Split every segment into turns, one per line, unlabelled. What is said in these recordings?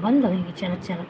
बंद हो गई चलत चलत।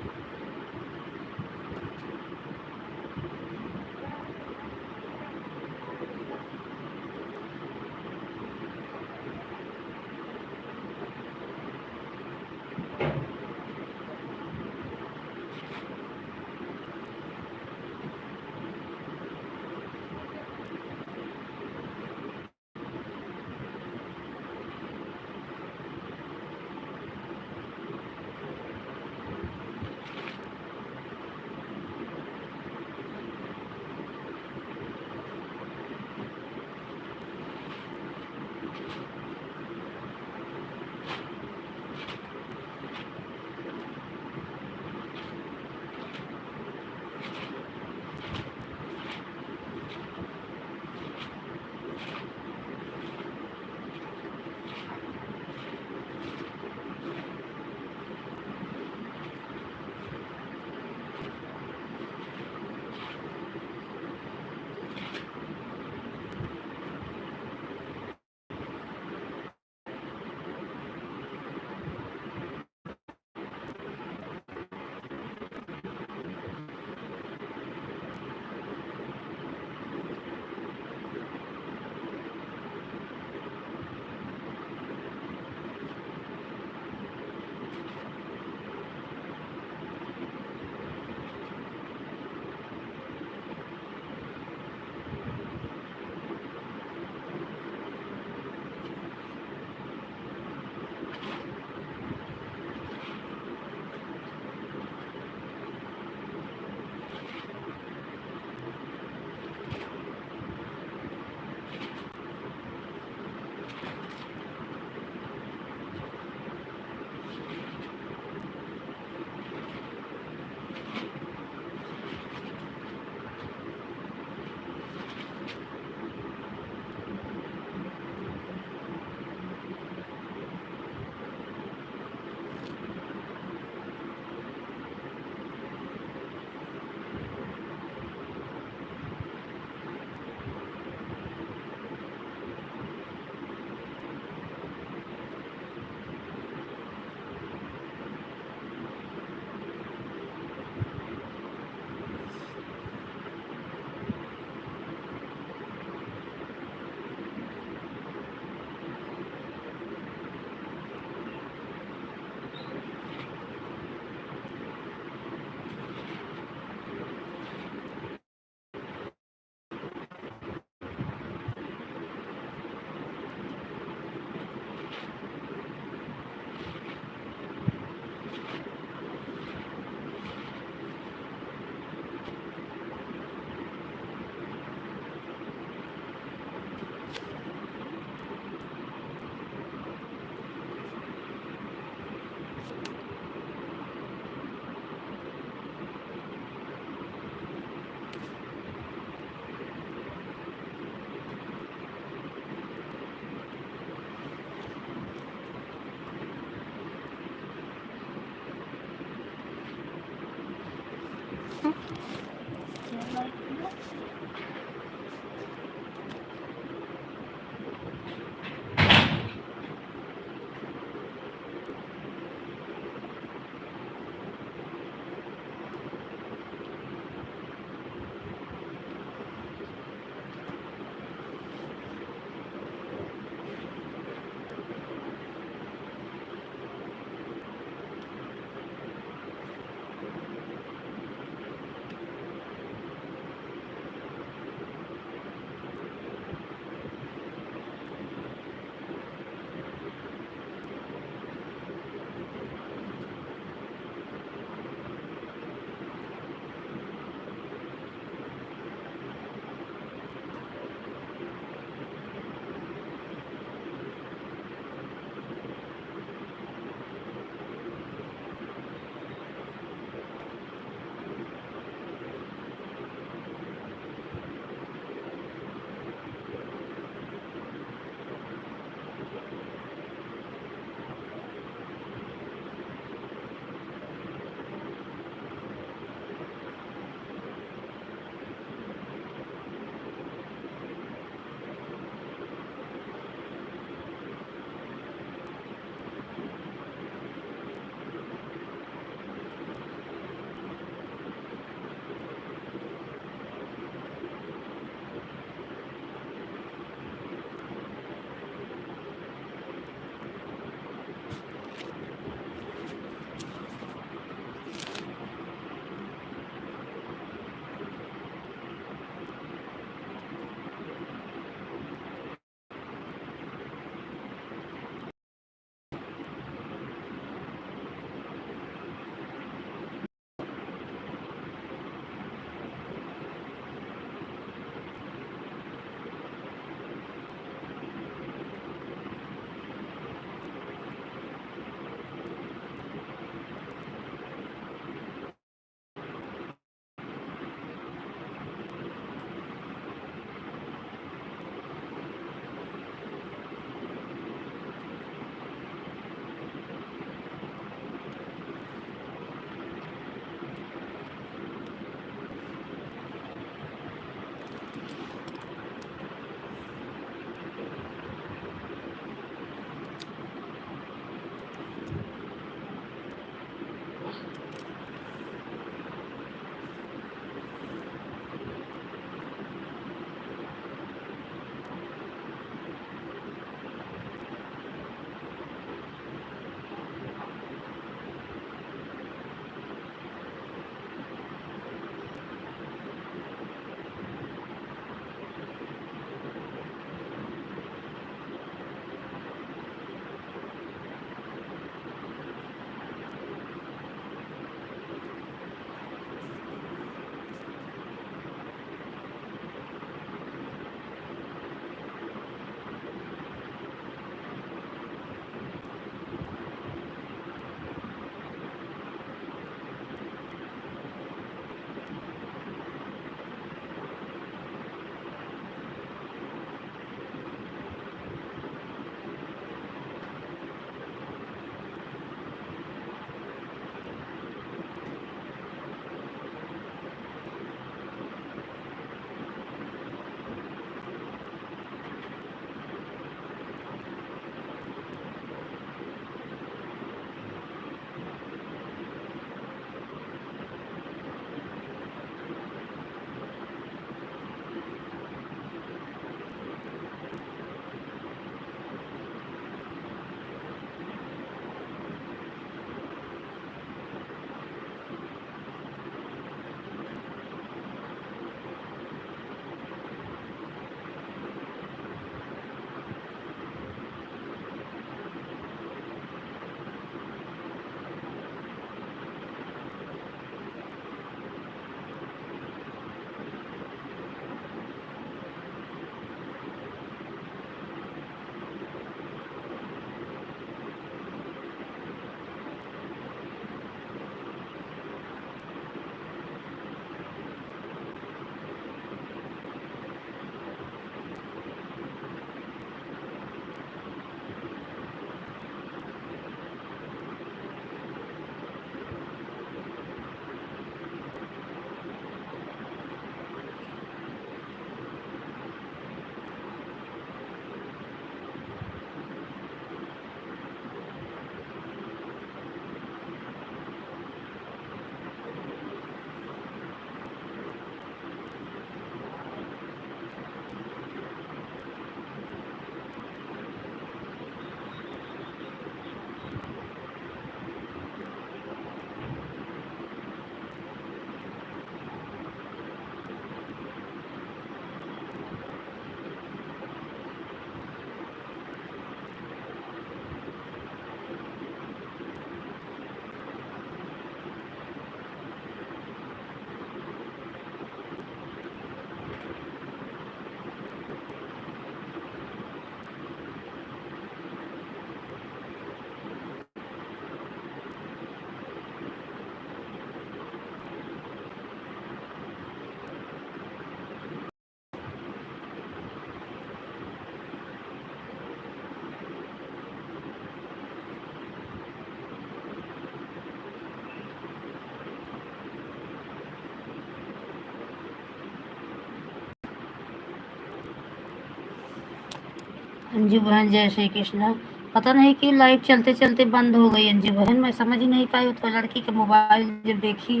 अंजू बहन जय श्री कृष्णा। पता नहीं क्यों लाइव चलते चलते बंद हो गई अंजू बहन, मैं समझ ही नहीं पाई। तो लड़की का मोबाइल जब देखी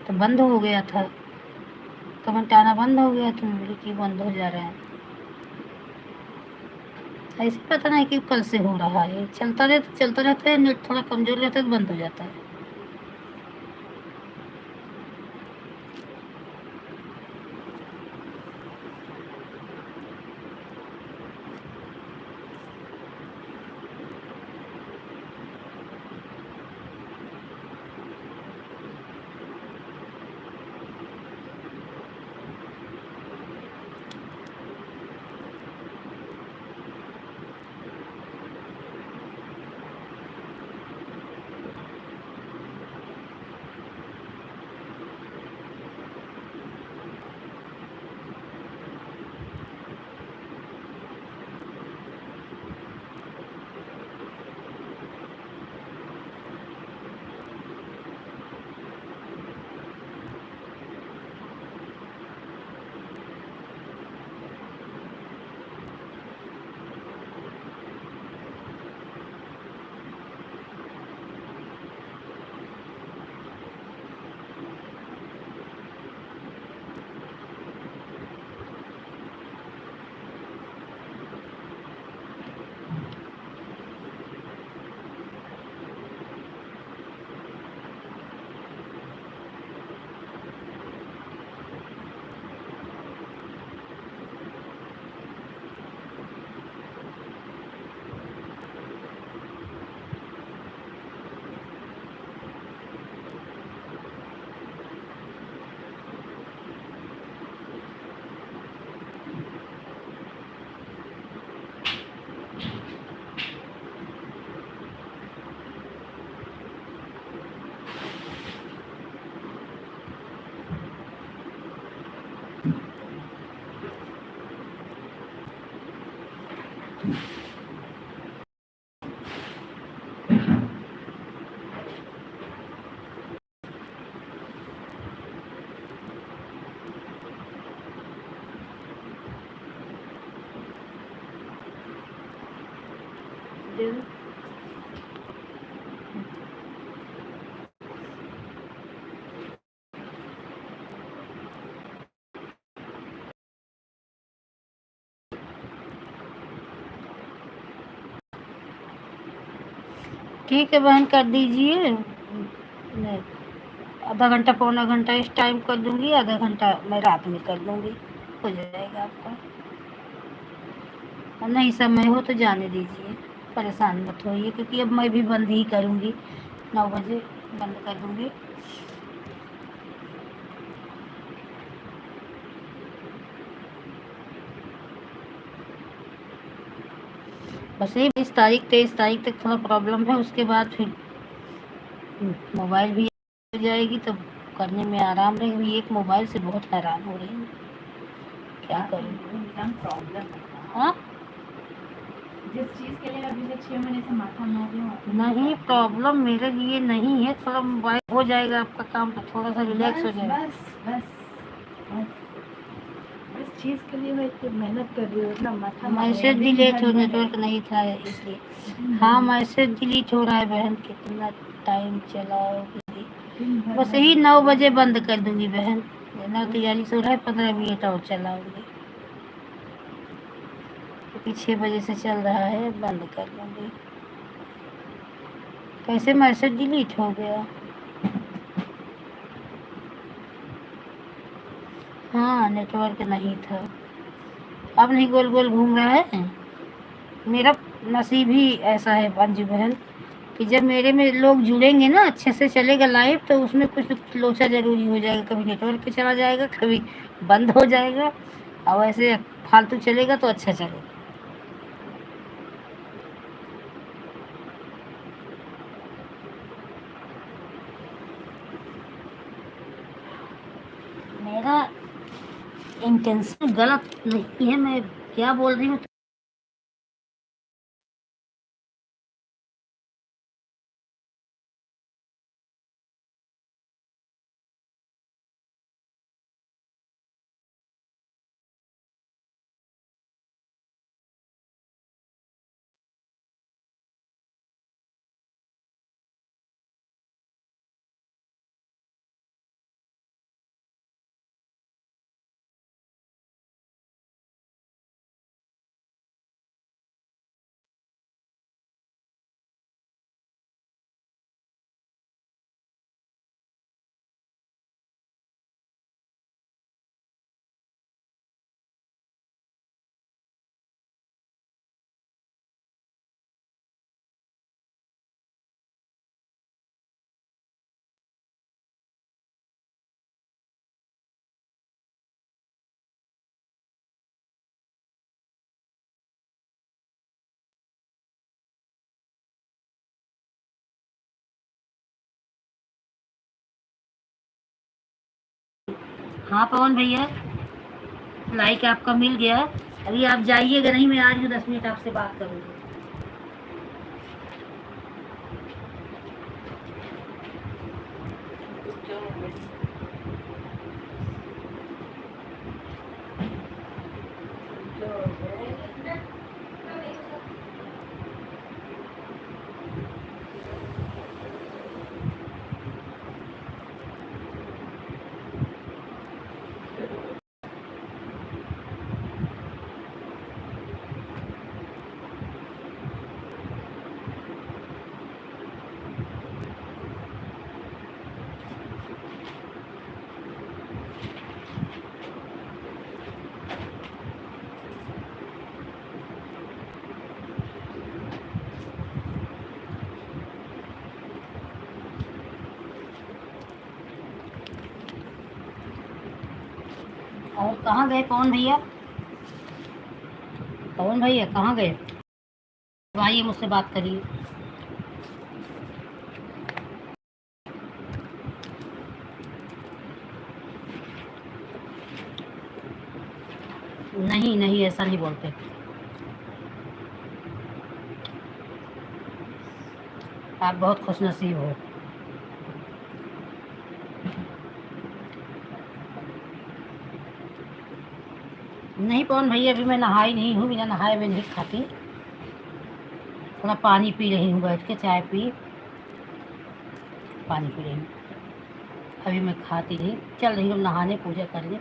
तो बंद हो गया था, कमेंट आना बंद हो गया, तो बोली कि बंद हो जा रहा है। ऐसे पता नहीं क्यों कल से हो रहा है, चलता रहता है, नेट थोड़ा कमजोर रहता है तो बंद हो जाता है। ठीक है बहन, कर दीजिए। आधा घंटा पौना घंटा इस टाइम कर दूंगी, आधा घंटा मैं रात में कर दूंगी, हो जाएगा आपका। और नहीं समय हो तो जाने दीजिए, परेशान मत होइए, क्योंकि अब मैं भी बंद ही करूंगी, 9 बजे बंद कर दूंगी। बस ये 20 तारीख 23 तारीख तक थोड़ा प्रॉब्लम है, उसके बाद फिर मोबाइल भी हो जाएगी, तो करने में आराम रहेगी। एक मोबाइल से बहुत हैरान हो रही हूँ, क्या करूँ। प्रॉब्लम हाँ, जिस चीज़ के लिए अभी से 6 महीने से माथा मार रही हूँ। नहीं, प्रॉब्लम मेरे लिए नहीं है, थोड़ा मोबाइल हो जाएगा आपका काम, तो थोड़ा सा रिलैक्स हो जाएगा। बस बस बस इस चीज़ के लिए मैं इतनी मेहनत कर रही हूँ, इतना माथा मैसेज डिलीट हो, नेटवर्क नहीं था इसलिए। हाँ, मैसेज डिलीट हो रहा है बहन, कितना टाइम चलाओगी। बस यही 9 बजे बंद कर दूंगी बहन, 9:43 हो रहा है, 15 मिनट और चलाऊंगी, क्योंकि 6 बजे से चल रहा है, बंद कर दूंगी। कैसे मैसेज डिलीट हो गया। हाँ, नेटवर्क नहीं था, अब नहीं गोल गोल घूम रहा है। मेरा नसीब ही ऐसा है अंजू बहन, कि जब मेरे में लोग जुड़ेंगे ना, अच्छे से चलेगा लाइव, तो उसमें कुछ न कुछ लोचा जरूरी हो जाएगा, कभी नेटवर्क पे चला जाएगा, कभी बंद हो जाएगा, और ऐसे फालतू चलेगा तो अच्छा चलेगा। मेरा इंटेंशन गलत नहीं है, मैं क्या बोल रही हूँ हाँ पवन भैया, लाइक आपका मिल गया। अभी आप जाइएगा नहीं, मैं आ रही हूँ, 10 मिनट आपसे बात करूँगी। और कहाँ गए पवन भैया? पवन भैया कहाँ गए? आइए मुझसे बात करिए। नहीं नहीं, ऐसा नहीं बोलते। आप बहुत खुशनसीब हो। नहीं पवन भैया, अभी मैं नहाई नहीं हूँ, बिना नहाए मैं नहीं खाती। थोड़ा पानी पी रही हूँ बैठ के, चाय पी, पानी पी रही हूँ। अभी मैं खाती नहीं, चल रही हूँ नहाने, पूजा करने।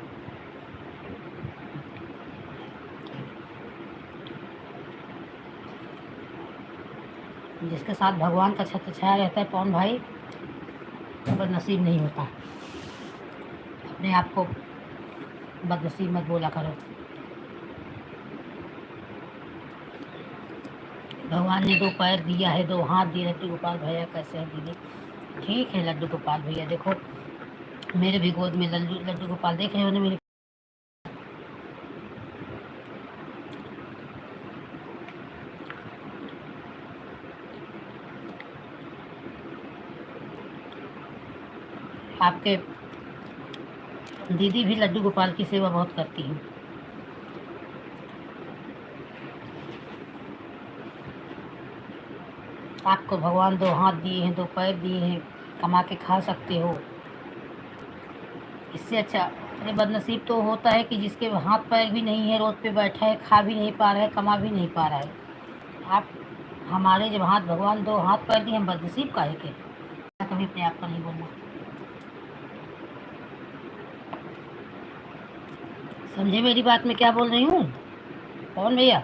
जिसके साथ भगवान का छत्र छाया रहता है पवन भाई, बदनसीब नहीं होता। अपने आप को बदनसीब मत बोला करो। भगवान ने 2 पैर दिया है, 2 हाथ दिए। लड्डू गोपाल भैया कैसे है दीदी? ठीक है लड्डू गोपाल भैया, देखो मेरे भी गोद में लड्डू लड्डू गोपाल देख रहे हो ना मेरे। आपके दीदी भी लड्डू गोपाल की सेवा बहुत करती हैं। आपको भगवान 2 हाथ दिए हैं, 2 पैर दिए हैं, कमा के खा सकते हो। इससे अच्छा अरे बदनसीब तो होता है कि जिसके हाथ पैर भी नहीं है, रोड पे बैठा है, खा भी नहीं पा रहा है, कमा भी नहीं पा रहा है। आप हमारे जब हाथ भगवान 2 हाथ पैर दिए, हम बदनसीब काहे के? कभी अपने आप का नहीं बोलना, समझे मेरी बात में क्या बोल रही हूँ पवन भैया?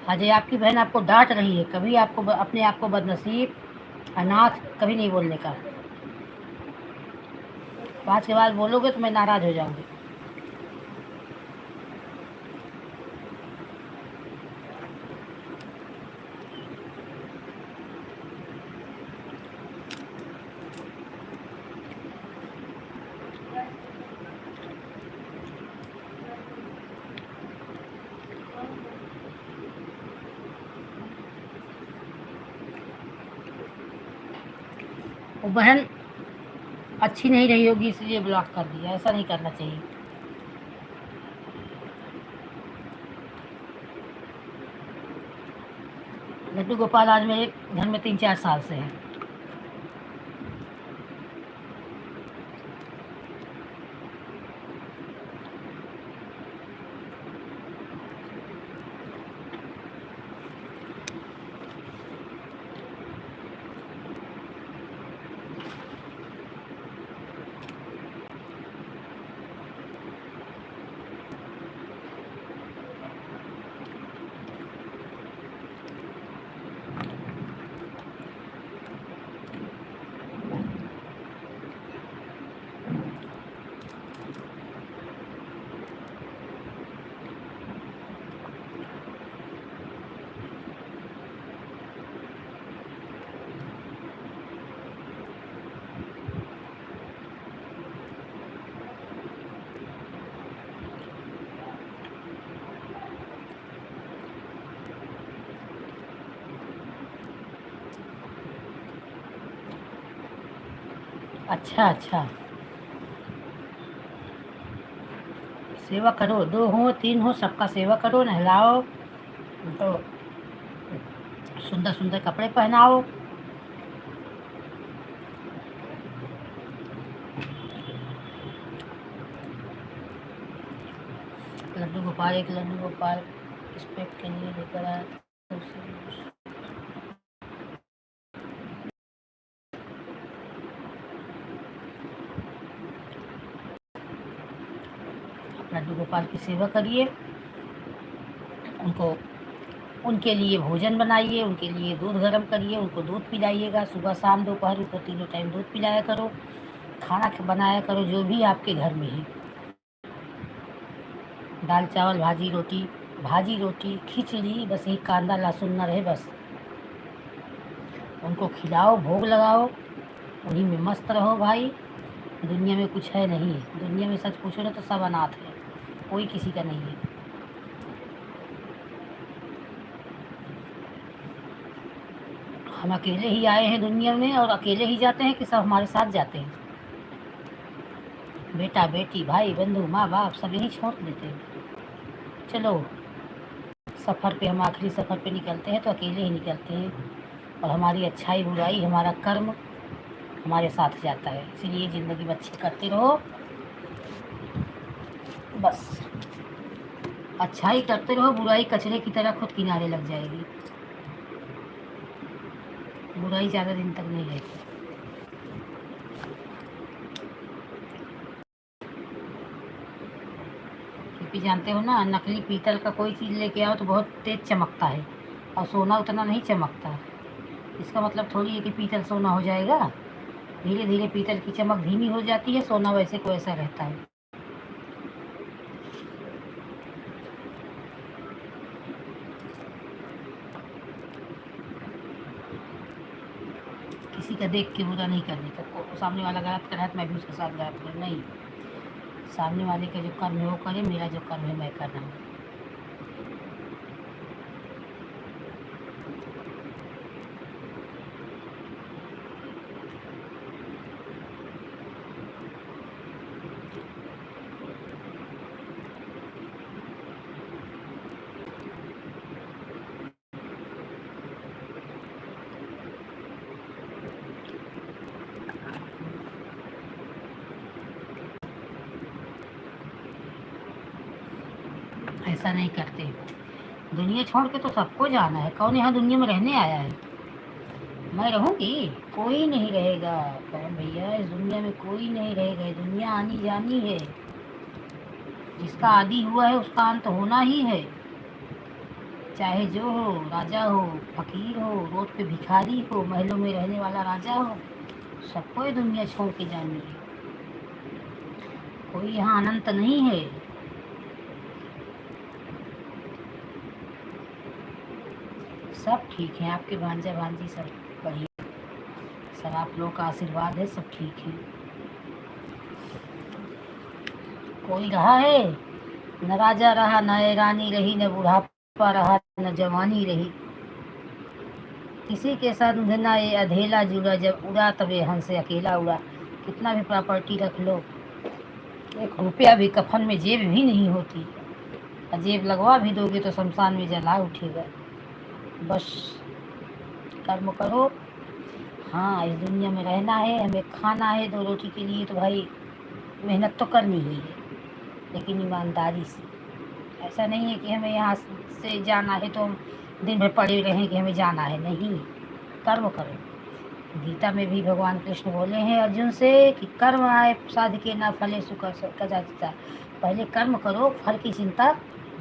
अजय आपकी बहन आपको डांट रही है, कभी आपको अपने आप को बदनसीब, अनाथ कभी नहीं बोलने का। 5 के बाद बोलोगे तो मैं नाराज़ हो जाऊंगी। वो बहन अच्छी नहीं रही होगी इसलिए ब्लॉक कर दिया, ऐसा नहीं करना चाहिए। लड्डू गोपाल आज मेरे घर में 3-4 साल से है। अच्छा अच्छा, सेवा करो, 2 हो 3 हो सबका सेवा करो, नहलाओ, तो सुंदर सुंदर कपड़े पहनाओ। लड्डू गोपाल, एक लड्डू गोपाल इस पेट के लिए लेकर आया था, लड्डू गोपाल की सेवा करिए, उनको उनके लिए भोजन बनाइए, उनके लिए दूध गर्म करिए, उनको दूध पिलाइएगा, सुबह शाम दोपहर उनको तीनों टाइम दूध पिलाया करो, खाना बनाया करो जो भी आपके घर में है, दाल चावल भाजी रोटी खिचड़ी, बस एक कांदा लहसुन न रहे बस। उनको खिलाओ, भोग लगाओ, उन्हीं में मस्त रहो भाई। दुनिया में कुछ है नहीं, दुनिया में सच पूछो ना तो सब अनाथ है, कोई किसी का नहीं है। हम अकेले ही आए हैं दुनिया में और अकेले ही जाते हैं कि सब हमारे साथ जाते हैं? बेटा बेटी भाई बंधु माँ बाप सब यही छोड़ देते हैं। चलो, सफ़र पे हम आखिरी सफ़र पे निकलते हैं तो अकेले ही निकलते हैं, और हमारी अच्छाई बुराई हमारा कर्म हमारे साथ जाता है। इसीलिए ज़िंदगी में अच्छी करते रहो, बस अच्छाई करते रहो, बुराई कचरे की तरह खुद किनारे लग जाएगी। बुराई ज़्यादा दिन तक नहीं रहती। क्योंकि जानते हो ना, नकली पीतल का कोई चीज़ लेके आओ तो बहुत तेज़ चमकता है, और सोना उतना नहीं चमकता। इसका मतलब थोड़ी है कि पीतल सोना हो जाएगा। धीरे धीरे पीतल की चमक धीमी हो जाती है, सोना वैसे को वैसा रहता है। किसी का देख के बुरा नहीं करने का, सामने वाला गलत कर रहा है तो मैं भी उसके साथ गलत करूँ, नहीं। सामने वाले का जो कर्म है वो करे, मेरा जो कर्म है मैं कर रहा हूँ। ऐसा नहीं करते। दुनिया छोड़ के तो सबको जाना है, कौन यहाँ दुनिया में रहने आया है? मैं रहूँगी, कोई नहीं रहेगा। कौन भैया, इस दुनिया में कोई नहीं रहेगा, ये दुनिया आनी जानी है। जिसका आदि हुआ है उसका अंत होना ही है। चाहे जो हो, राजा हो, फकीर हो, रोड पे भिखारी हो, महलों में रहने वाला राजा हो, सबको ये दुनिया छोड़ के जानी है। कोई यहाँ अनंत नहीं है। सब ठीक है, आपके भांजा भांजी सब बढ़िया, सब आप लोगों का आशीर्वाद है, सब ठीक है। कोई रहा है? न राजा रहा, न रानी रही, न बुढ़ापा रहा, न जवानी रही। किसी के साथ ना ये अधेला जुड़ा, जब उड़ा तब ये हंस से अकेला उड़ा। कितना भी प्रॉपर्टी रख लो, एक रुपया भी कफन में जेब भी नहीं होती, और जेब लगवा भी दोगे तो शमशान में जला उठेगा। बस कर्म करो। हाँ, इस दुनिया में रहना है, हमें खाना है, 2 रोटी के लिए तो भाई मेहनत तो करनी ही है, लेकिन ईमानदारी से। ऐसा नहीं है कि हमें यहाँ से जाना है तो हम दिन भर पड़े रहें कि हमें जाना है, नहीं। कर्म करो। गीता में भी भगवान कृष्ण बोले हैं अर्जुन से कि कर्म आए साधके ना फले सुख कदाचिता। पहले कर्म करो, फल की चिंता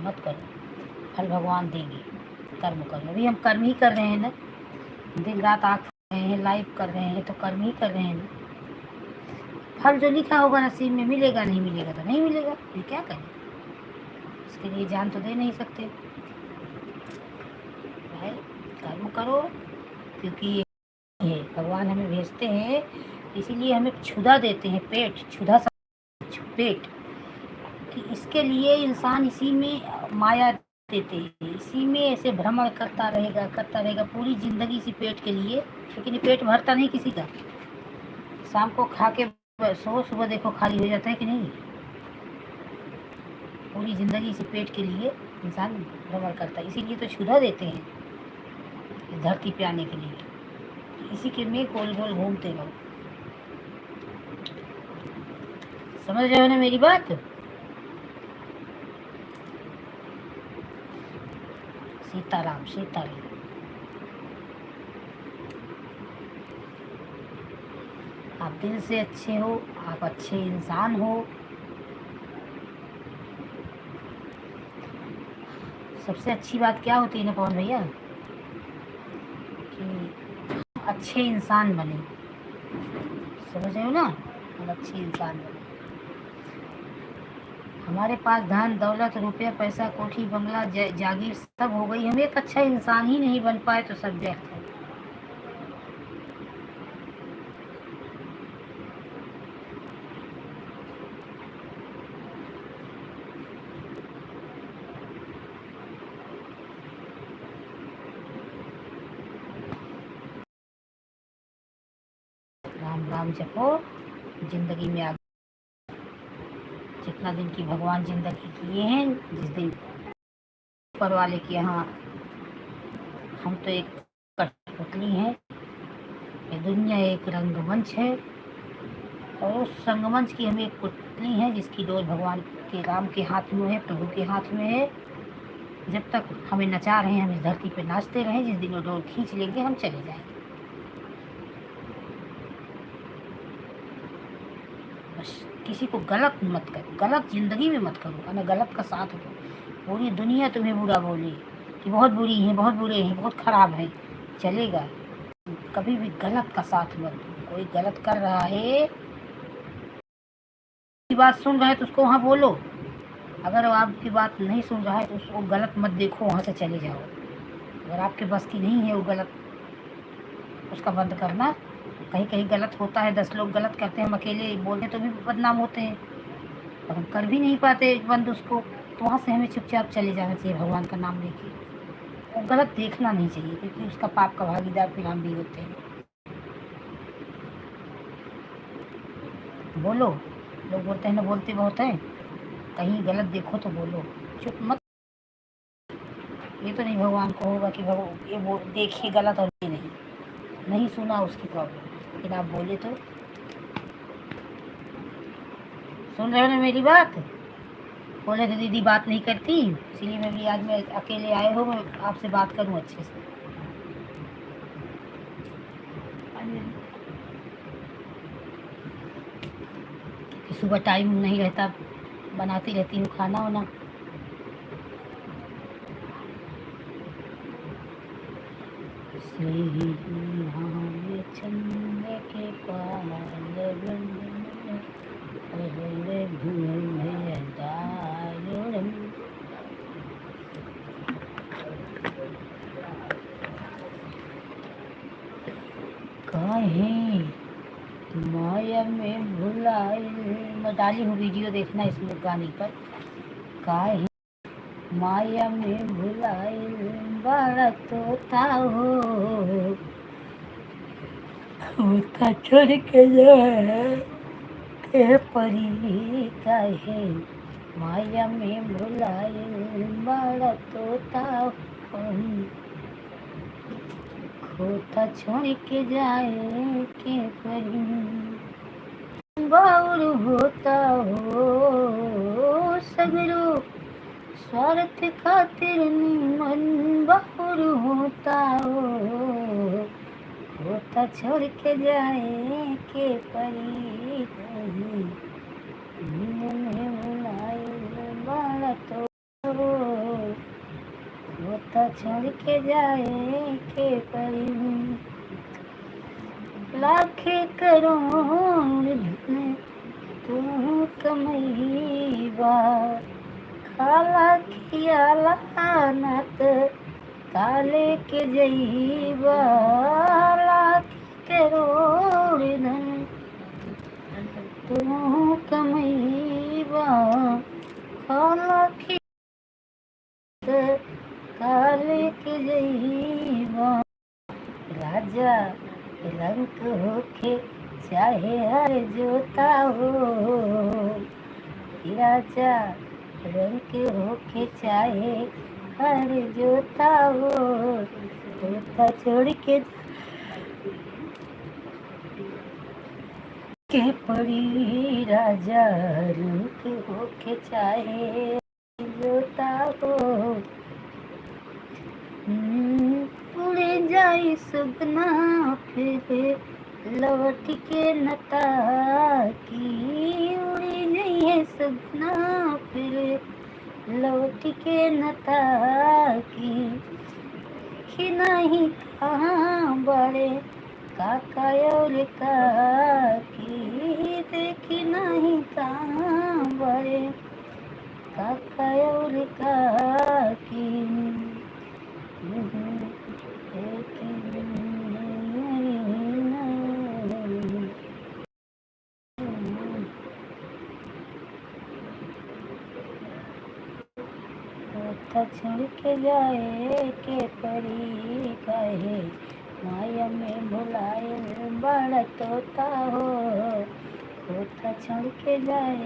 मत करो, फल भगवान देंगे। कर्म करो, अभी हम कर्म ही कर रहे हैं ना, दिन रात आँख रहे हैं, लाइव कर रहे हैं, तो कर्म ही कर रहे हैं ना। फल जो लिखा होगा नसीब में मिलेगा, नहीं मिलेगा तो नहीं मिलेगा, ये क्या करें? इसके लिए जान तो दे नहीं सकते भाई। कर्म करो, क्योंकि ये भगवान हमें भेजते हैं, इसीलिए हमें क्षुधा देते हैं, पेट क्षुधा पेट, कि इसके लिए इंसान इसी में माया देते हैं, इसी में ऐसे भ्रमण करता रहेगा पूरी ज़िंदगी इसी पेट के लिए। लेकिन ये पेट भरता नहीं किसी का, शाम को खा के सो, सुबह देखो खाली हो जाता है कि नहीं। पूरी ज़िंदगी से पेट के लिए इंसान भ्रमण करता है, इसीलिए तो क्षुधा देते हैं इस धरती पे आने के लिए। इसी के में गोल गोल घूमते रहो। समझ रहे हो ना मेरी बात। सीताराम सीताराम। आप दिल से अच्छे हो, आप अच्छे इंसान हो। सबसे अच्छी बात क्या होती है ना पवन भैया, कि अच्छे इंसान बने। समझ रहे हो ना, हम अच्छे इंसान बने। हमारे पास धन दौलत रुपया पैसा कोठी बंगला जागीर सब हो गई, हम एक अच्छा इंसान ही नहीं बन पाए तो सब व्यर्थ है। राम राम जपो, जिंदगी में आगे जितना दिन की भगवान जिंदगी किए हैं, जिस दिन ऊपर वाले के यहाँ हम तो एक कठपुतली हैं, ये दुनिया एक रंगमंच है और उस रंगमंच की हम एक पुतली हैं जिसकी डोर भगवान के राम के हाथ में है, प्रभु के हाथ में है। जब तक हमें नचा रहे हैं हम इस धरती पे नाचते रहें, जिस दिन वो डोर खींच लेंगे हम चले जाएंगे। बस किसी को गलत मत करो, गलत ज़िंदगी में मत करो, है ना, गलत का साथ दो। पूरी दुनिया तुम्हें बुरा बोले कि बहुत बुरी हैं, बहुत बुरे हैं, बहुत ख़राब हैं, चलेगा। कभी भी गलत का साथ मत दो। कोई गलत कर रहा है, की बात सुन रहा है तो उसको वहाँ बोलो। अगर वो आपकी बात नहीं सुन रहा है तो उसको गलत मत देखो, वहाँ से चले जाओ। अगर आपके बस की नहीं है वो गलत उसका बंद करना, कहीं कहीं गलत होता है, 10 लोग गलत करते हैं, हम अकेले बोलते तो भी बदनाम होते हैं, और हम कर भी नहीं पाते बंद उसको, तो वहाँ से हमें चुपचाप चले जाना चाहिए भगवान का नाम लेके। वो गलत देखना नहीं चाहिए, क्योंकि उसका पाप का भागीदार फिर हम भी होते हैं। बोलो, लोग बोलते हैं ना बोलते बहुत हैं, कहीं गलत देखो तो बोलो, चुप मत। ये तो नहीं भगवान को होगा कि भगवान ये वो देखिए गलत और ये नहीं सुना उसकी प्रॉब्लम, लेकिन आप बोले तो। सुन रहे हो ना मेरी बात। बोले तो दीदी बात नहीं करती, इसलिए मैं भी आज मैं अकेले आए हो, मैं आपसे बात करूं अच्छे से। कि सुबह टाइम नहीं रहता, बनाती रहती हूँ खाना वाना। चंद्र के पाल काहे माया में भुलाए। मैं डाली हूँ वीडियो, देखना इसमें गाने पर। काहे माया में भुलाए बड़ा तोता हो, तोता छोड़ के जाए के परी। काहे माया में भुलाए बड़ा तोता हो, खोता छोड़ के जाए के परी। बाउर होता हो सगरो स्वार्थ खातिर मन, बाउर होता हो खोता छोड़ के जाए के परी। कहीं में बुलाए बाला तो खोता छोड़ के जाए के परी। लाखे करोड़ धन तू कमईबा, खाला किया लानत काले के जईबा। लाख करोड़ धन तू कमईबा, खाला किया काले के जईबा। राजा रंग होके चाहे हर जोता हो राजा रंग होके, चाहे हर जोता हो तोता छोड़ के पड़ी राजा रंग होके, चाहे जोता हो। उड़े जाई सुगना फिर लौट के नता की, उड़ी नहीं सुगना फिर लौट के नता की, देखी नहीं कहाँ बड़े काका और काकी, देखी नहीं कहाँ बड़े काका और काकी। छोड़ के जाए के परी कहे, माया में भुलाए बड़ा तोता हो तोता छोड़ के जाए।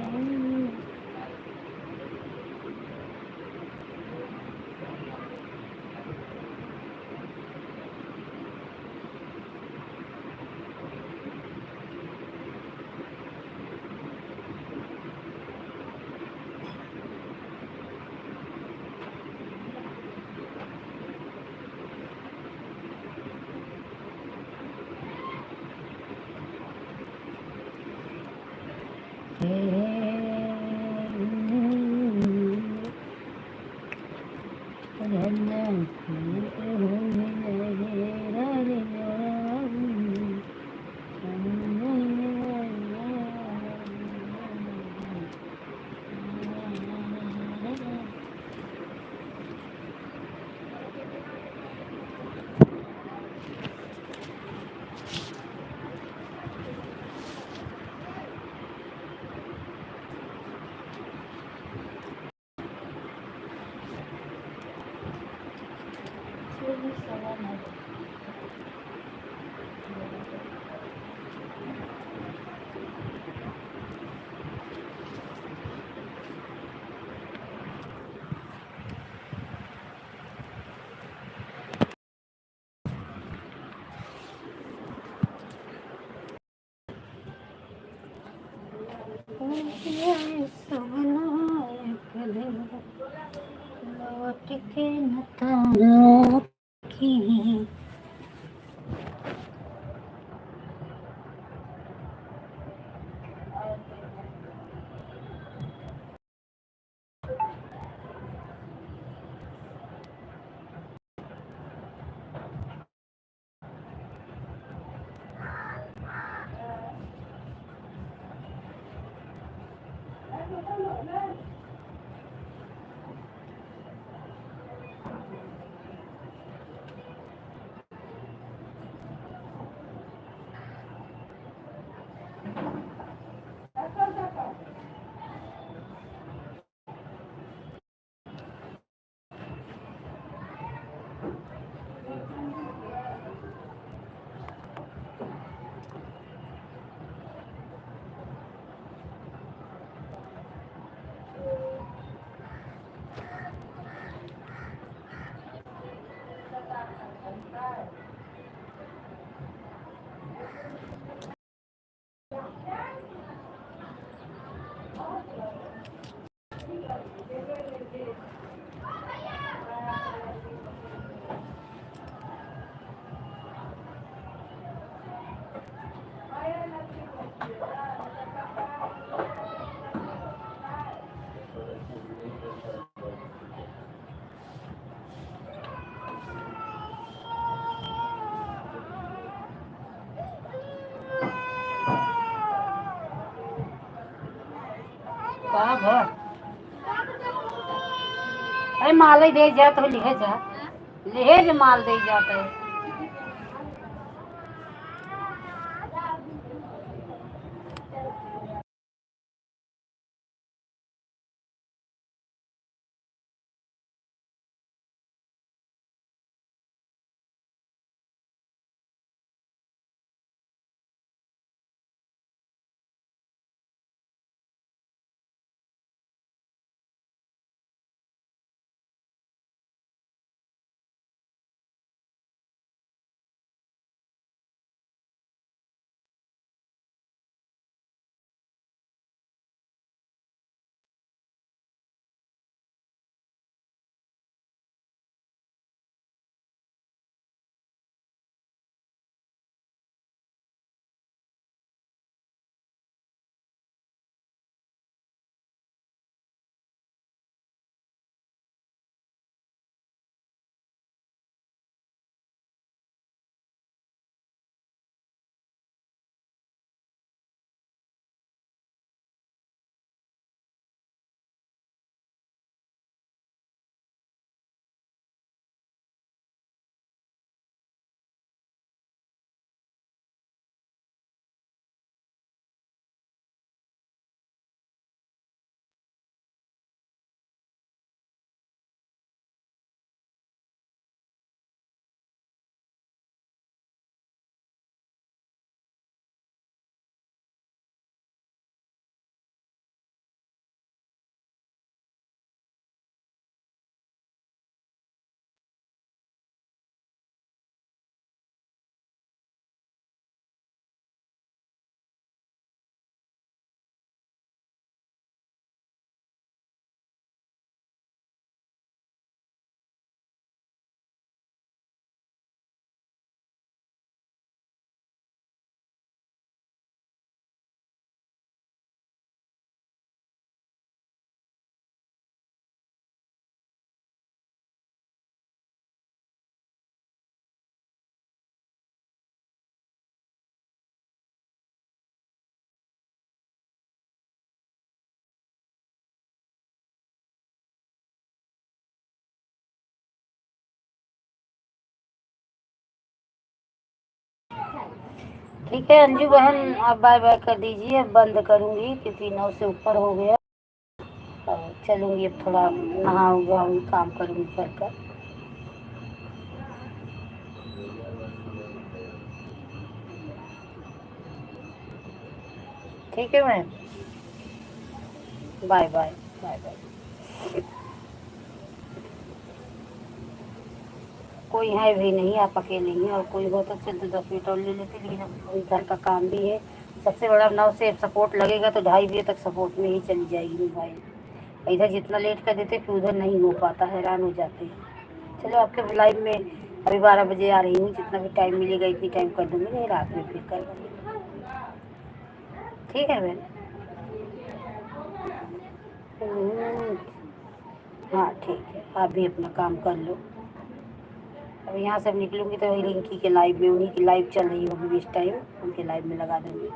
लौट के नता की। अरे माल दे जा तो ले जा, ले माल दे जाता है। ठीक है अंजू बहन, आप बाय बाय कर दीजिए, अब बंद करूँगी क्योंकि 9 से ऊपर हो गया। और चलूँगी, अब थोड़ा नहाऊँगी, काम करूँगी घर का। ठीक है ma'am, bye bye. Bye bye. कोई है भी नहीं, आप अकेले ही हैं, और कोई हो तो सिर्फ 10 मिनट और ले लेते, लेकिन अब वही घर का काम भी है। सबसे बड़ा 9 से सपोर्ट लगेगा तो 2:30 बजे तक सपोर्ट में ही चली जाएगी मोबाइल। इधर जितना लेट कर देते फिर उधर नहीं हो पाता, हैरान हो जाते हैं। चलो आपके लाइफ में अभी 12 बजे आ रही हूँ, जितना भी टाइम मिलेगा इतनी टाइम कर दूँगी, नहीं रात में फिर कर दूँगी। ठीक है मैम। हाँ ठीक है, आप भी अपना काम कर लो। अब यहाँ से निकलूँगी तो वही रिंकी के लाइव में, उन्हीं की लाइव चल रही होगी इस टाइम, उनके लाइव में लगा दूँगी।